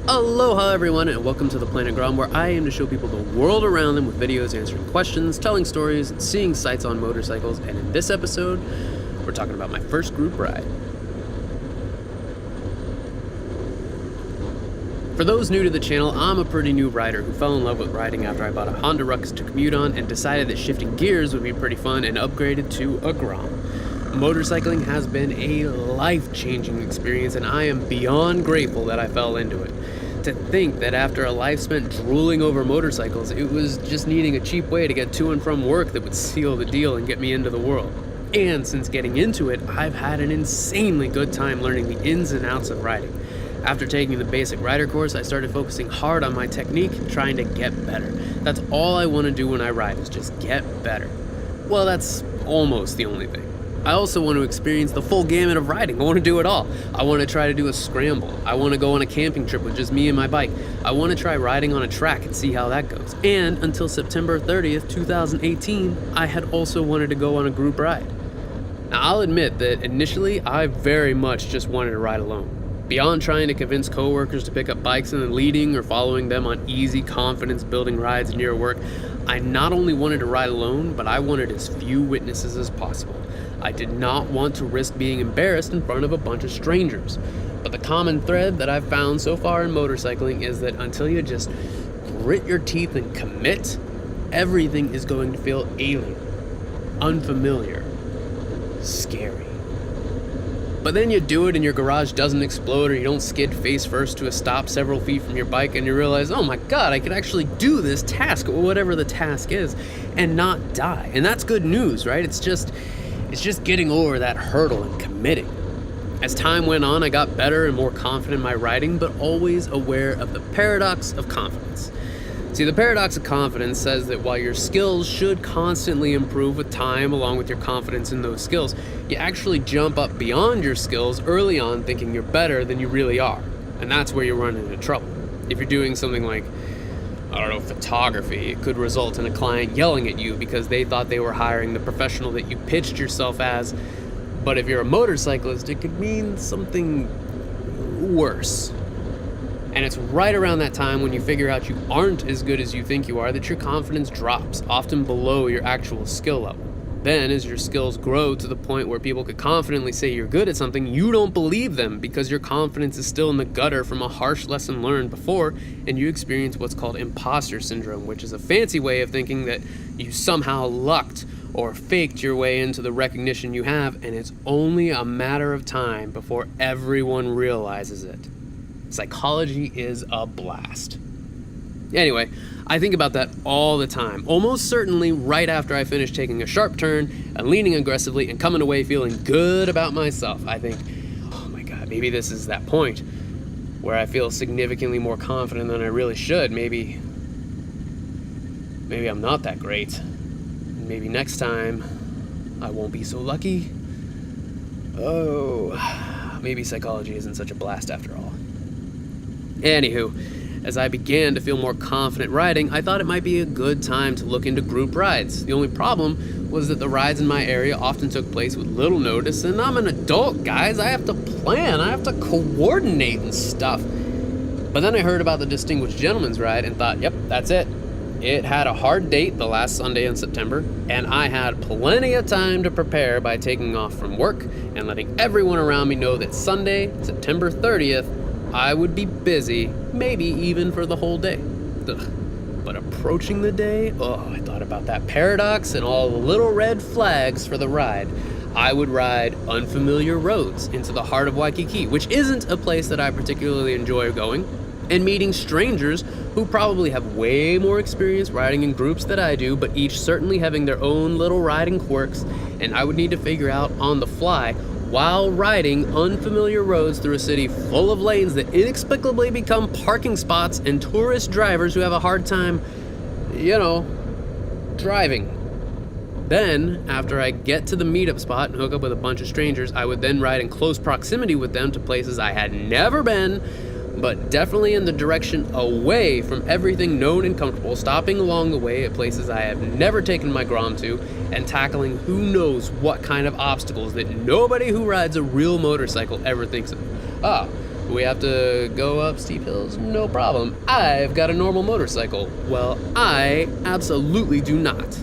Aloha everyone, and welcome to the planet Grom, where I aim to show people the world around them with videos answering questions, telling stories, and seeing sights on motorcycles. And in this episode, we're talking about my first group ride. For those new to the channel, I'm a pretty new rider who fell in love with riding after I bought a Honda Ruckus to commute on and decided that shifting gears would be pretty fun and upgraded to a Grom. Motorcycling has been a life-changing experience, and I am beyond grateful that I fell into it. To think that after a life spent drooling over motorcycles, it was just needing a cheap way to get to and from work that would seal the deal and get me into the world. And since getting into it, I've had an insanely good time learning the ins and outs of riding. After taking the basic rider course, I started focusing hard on my technique, trying to get better. That's all I want to do when I ride, is just get better. Well, that's almost the only thing. I also want to experience the full gamut of riding. I want to do it all. I want to try to do a scramble. I want to go on a camping trip with just me and my bike. I want to try riding on a track and see how that goes. And until September 30th, 2018, I had also wanted to go on a group ride. Now, I'll admit that initially, I very much just wanted to ride alone. Beyond trying to convince coworkers to pick up bikes and then leading or following them on easy, confidence-building rides near work, I not only wanted to ride alone, but I wanted as few witnesses as possible. I did not want to risk being embarrassed in front of a bunch of strangers. But the common thread that I've found so far in motorcycling is that until you just grit your teeth and commit, everything is going to feel alien, unfamiliar, scary. But then you do it and your garage doesn't explode, or you don't skid face first to a stop several feet from your bike, and you realize, oh my god, I could actually do this task, or whatever the task is, and not die. And that's good news, right? It's just getting over that hurdle and committing. As time went on, I got better and more confident in my riding, but always aware of the paradox of confidence. See, the paradox of confidence says that while your skills should constantly improve with time along with your confidence in those skills, you actually jump up beyond your skills early on thinking you're better than you really are. And that's where you run into trouble. If you're doing something like, photography, it could result in a client yelling at you because they thought they were hiring the professional that you pitched yourself as. But if you're a motorcyclist, it could mean something worse. And it's right around that time when you figure out you aren't as good as you think you are that your confidence drops, often below your actual skill level. Then, as your skills grow to the point where people could confidently say you're good at something, you don't believe them because your confidence is still in the gutter from a harsh lesson learned before, and you experience what's called imposter syndrome, which is a fancy way of thinking that you somehow lucked or faked your way into the recognition you have, and it's only a matter of time before everyone realizes it. Psychology is a blast. Anyway, I think about that all the time, almost certainly right after I finish taking a sharp turn and leaning aggressively and coming away feeling good about myself. I think, oh my god, maybe this is that point where I feel significantly more confident than I really should. Maybe I'm not that great. Maybe next time I won't be so lucky. Oh, maybe psychology isn't such a blast after all. Anywho, as I began to feel more confident riding, I thought it might be a good time to look into group rides. The only problem was that the rides in my area often took place with little notice, and I'm an adult, guys. I have to plan, I have to coordinate and stuff. But then I heard about the Distinguished Gentleman's Ride and thought, yep, that's it. It had a hard date the last Sunday in September, and I had plenty of time to prepare by taking off from work and letting everyone around me know that Sunday, September 30th, I would be busy, maybe even for the whole day. Ugh. But approaching the day, I thought about that paradox and all the little red flags for the ride. I would ride unfamiliar roads into the heart of Waikiki, which isn't a place that I particularly enjoy going, and meeting strangers who probably have way more experience riding in groups than I do, but each certainly having their own little riding quirks, and I would need to figure out on the fly while riding unfamiliar roads through a city full of lanes that inexplicably become parking spots and tourist drivers who have a hard time, driving. Then, after I get to the meetup spot and hook up with a bunch of strangers, I would then ride in close proximity with them to places I had never been, but definitely in the direction away from everything known and comfortable, stopping along the way at places I have never taken my Grom to, and tackling who knows what kind of obstacles that nobody who rides a real motorcycle ever thinks of. We have to go up steep hills? No problem. I've got a normal motorcycle. Well, I absolutely do not.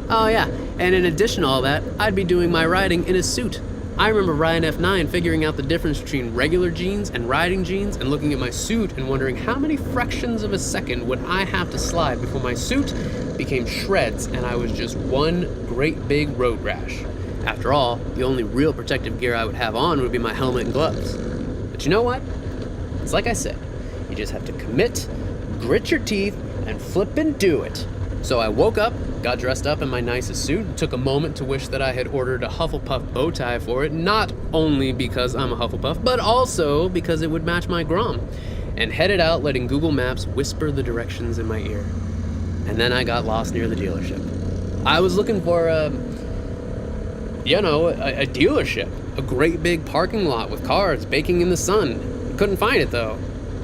Oh yeah, and in addition to all that, I'd be doing my riding in a suit. I remember Ryan F9 figuring out the difference between regular jeans and riding jeans and looking at my suit and wondering how many fractions of a second would I have to slide before my suit became shreds and I was just one great big road rash. After all, the only real protective gear I would have on would be my helmet and gloves. But you know what? It's like I said, you just have to commit, grit your teeth, and flip and do it. So I woke up, got dressed up in my nicest suit, and took a moment to wish that I had ordered a Hufflepuff bow tie for it, not only because I'm a Hufflepuff, but also because it would match my Grom, and headed out letting Google Maps whisper the directions in my ear. And then I got lost near the dealership. I was looking for a dealership, a great big parking lot with cars baking in the sun. Couldn't find it though.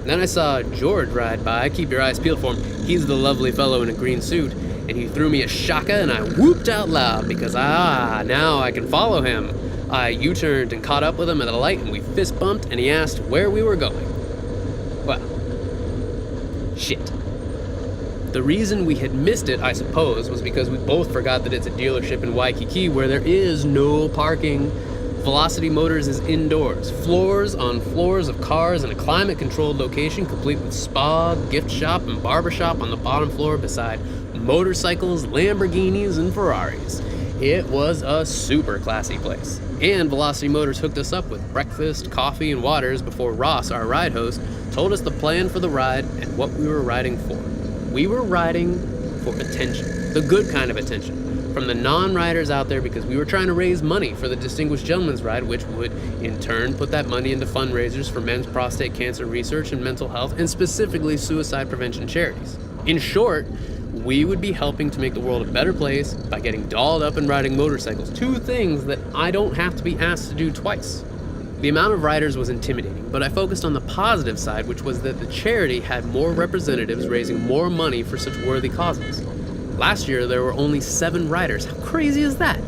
Then I saw George ride by. Keep your eyes peeled for him. He's the lovely fellow in a green suit, and he threw me a shaka and I whooped out loud because now I can follow him. I U-turned and caught up with him at a light and we fist bumped and he asked where we were going. Well, shit. The reason we had missed it, I suppose, was because we both forgot that it's a dealership in Waikiki where there is no parking. Velocity Motors is indoors, floors on floors of cars in a climate-controlled location complete with spa, gift shop, and barbershop on the bottom floor beside motorcycles, Lamborghinis, and Ferraris. It was a super classy place. And Velocity Motors hooked us up with breakfast, coffee, and waters before Ross, our ride host, told us the plan for the ride and what we were riding for. We were riding for attention, the good kind of attention, from the non-riders out there because we were trying to raise money for the Distinguished Gentleman's Ride, which would in turn put that money into fundraisers for men's prostate cancer research and mental health, and specifically suicide prevention charities. In short, we would be helping to make the world a better place by getting dolled up and riding motorcycles, two things that I don't have to be asked to do twice. The amount of riders was intimidating, but I focused on the positive side, which was that the charity had more representatives raising more money for such worthy causes. Last year, there were only 7 riders. How crazy is that?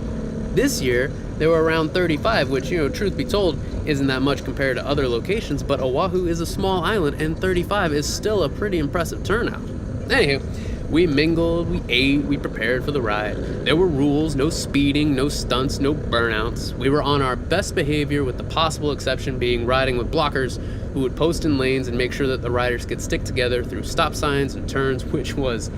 This year, there were around 35, which, truth be told, isn't that much compared to other locations, but Oahu is a small island, and 35 is still a pretty impressive turnout. Anywho, we mingled, we ate, we prepared for the ride. There were rules, no speeding, no stunts, no burnouts. We were on our best behavior, with the possible exception being riding with blockers who would post in lanes and make sure that the riders could stick together through stop signs and turns, which was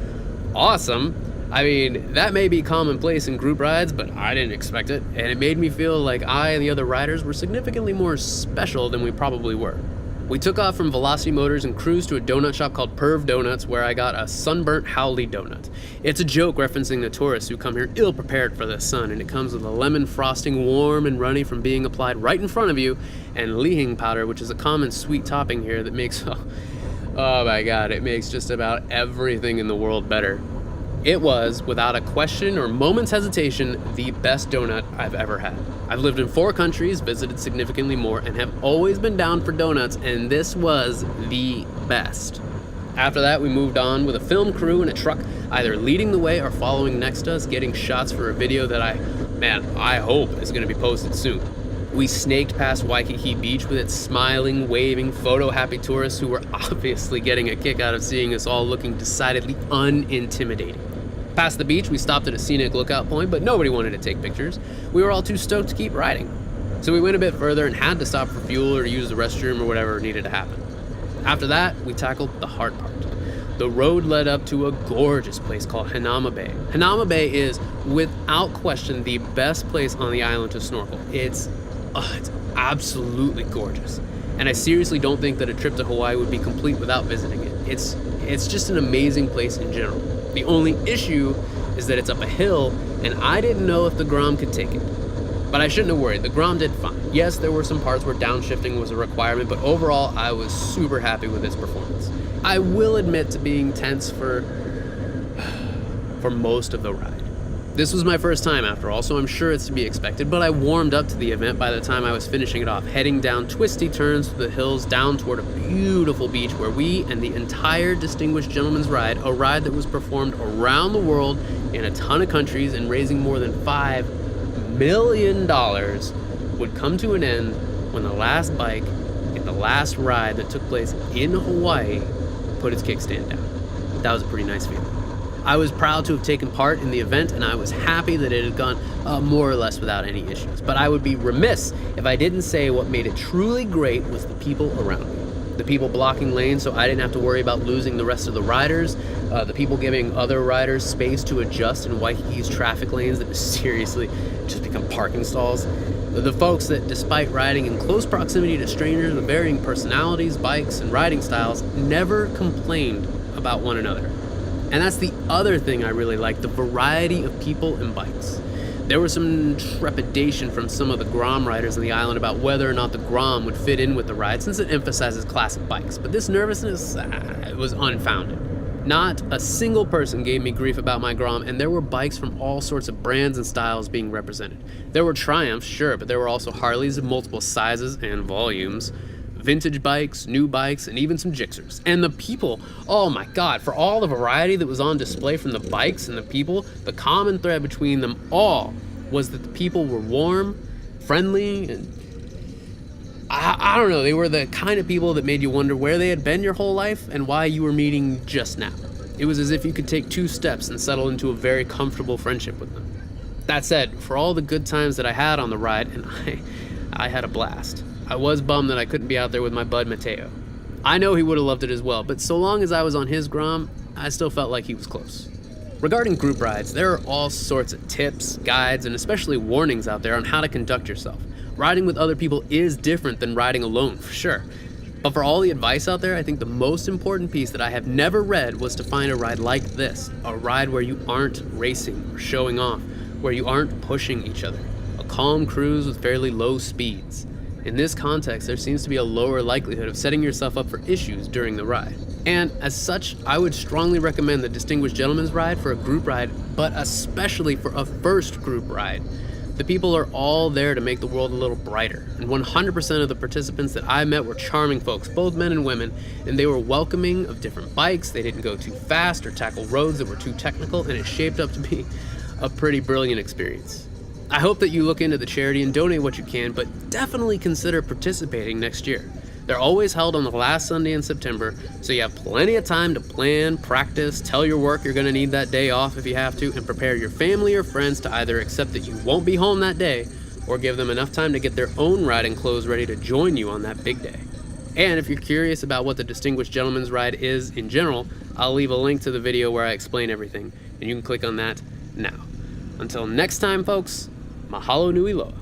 awesome. I mean, that may be commonplace in group rides, but I didn't expect it, and it made me feel like I and the other riders were significantly more special than we probably were. We took off from Velocity Motors and cruised to a donut shop called Perv Donuts, where I got a sunburnt Howley donut. It's a joke referencing the tourists who come here ill-prepared for the sun, and it comes with a lemon frosting warm and runny from being applied right in front of you, and lihing powder, which is a common sweet topping here that makes... oh my god, it makes just about everything in the world better. It was, without a question or moment's hesitation, the best donut I've ever had. I've lived in 4 countries, visited significantly more, and have always been down for donuts, and this was the best. After that, we moved on with a film crew in a truck, either leading the way or following next to us, getting shots for a video that I hope is going to be posted soon. We snaked past Waikiki Beach with its smiling, waving, photo-happy tourists who were obviously getting a kick out of seeing us all looking decidedly unintimidating. Past the beach, we stopped at a scenic lookout point, but nobody wanted to take pictures. We were all too stoked to keep riding. So we went a bit further and had to stop for fuel or use the restroom or whatever needed to happen. After that, we tackled the hard part. The road led up to a gorgeous place called Hanauma Bay. Hanauma Bay is, without question, the best place on the island to snorkel. It's absolutely gorgeous. And I seriously don't think that a trip to Hawaii would be complete without visiting it. It's just an amazing place in general. The only issue is that it's up a hill, and I didn't know if the Grom could take it. But I shouldn't have worried, the Grom did fine. Yes, there were some parts where downshifting was a requirement, but overall, I was super happy with its performance. I will admit to being tense for most of the ride. This was my first time after all, so I'm sure it's to be expected, but I warmed up to the event by the time I was finishing it off, heading down twisty turns through the hills down toward a beautiful beach where we and the entire Distinguished Gentleman's Ride, a ride that was performed around the world in a ton of countries and raising more than $5 million, would come to an end when the last bike hit the last ride that took place in Hawaii put its kickstand down. That was a pretty nice feeling. I was proud to have taken part in the event, and I was happy that it had gone more or less without any issues. But I would be remiss if I didn't say what made it truly great was the people around me. The people blocking lanes so I didn't have to worry about losing the rest of the riders, the people giving other riders space to adjust in Waikiki's traffic lanes that seriously just become parking stalls. The folks that, despite riding in close proximity to strangers with varying personalities, bikes, and riding styles, never complained about one another. And that's the other thing I really like, the variety of people and bikes. There was some trepidation from some of the Grom riders on the island about whether or not the Grom would fit in with the ride, since it emphasizes classic bikes. But this nervousness it was unfounded. Not a single person gave me grief about my Grom, and there were bikes from all sorts of brands and styles being represented. There were Triumphs, sure, but there were also Harleys of multiple sizes and volumes, vintage bikes, new bikes, and even some Gixxers. And the people, oh my god, for all the variety that was on display from the bikes and the people, the common thread between them all was that the people were warm, friendly, and I don't know, they were the kind of people that made you wonder where they had been your whole life and why you were meeting just now. It was as if you could take 2 steps and settle into a very comfortable friendship with them. That said, for all the good times that I had on the ride, and I had a blast. I was bummed that I couldn't be out there with my bud Mateo. I know he would have loved it as well, but so long as I was on his Grom, I still felt like he was close. Regarding group rides, there are all sorts of tips, guides, and especially warnings out there on how to conduct yourself. Riding with other people is different than riding alone, for sure. But for all the advice out there, I think the most important piece that I have never read was to find a ride like this, a ride where you aren't racing or showing off, where you aren't pushing each other, a calm cruise with fairly low speeds. In this context, there seems to be a lower likelihood of setting yourself up for issues during the ride. And as such, I would strongly recommend the Distinguished Gentleman's Ride for a group ride, but especially for a first group ride. The people are all there to make the world a little brighter, and 100% of the participants that I met were charming folks, both men and women, and they were welcoming of different bikes. They didn't go too fast or tackle roads that were too technical, and it shaped up to be a pretty brilliant experience. I hope that you look into the charity and donate what you can, but definitely consider participating next year. They're always held on the last Sunday in September, so you have plenty of time to plan, practice, tell your work you're going to need that day off if you have to, and prepare your family or friends to either accept that you won't be home that day, or give them enough time to get their own riding clothes ready to join you on that big day. And if you're curious about what the Distinguished Gentleman's Ride is in general, I'll leave a link to the video where I explain everything, and you can click on that now. Until next time, folks, mahalo nui loa.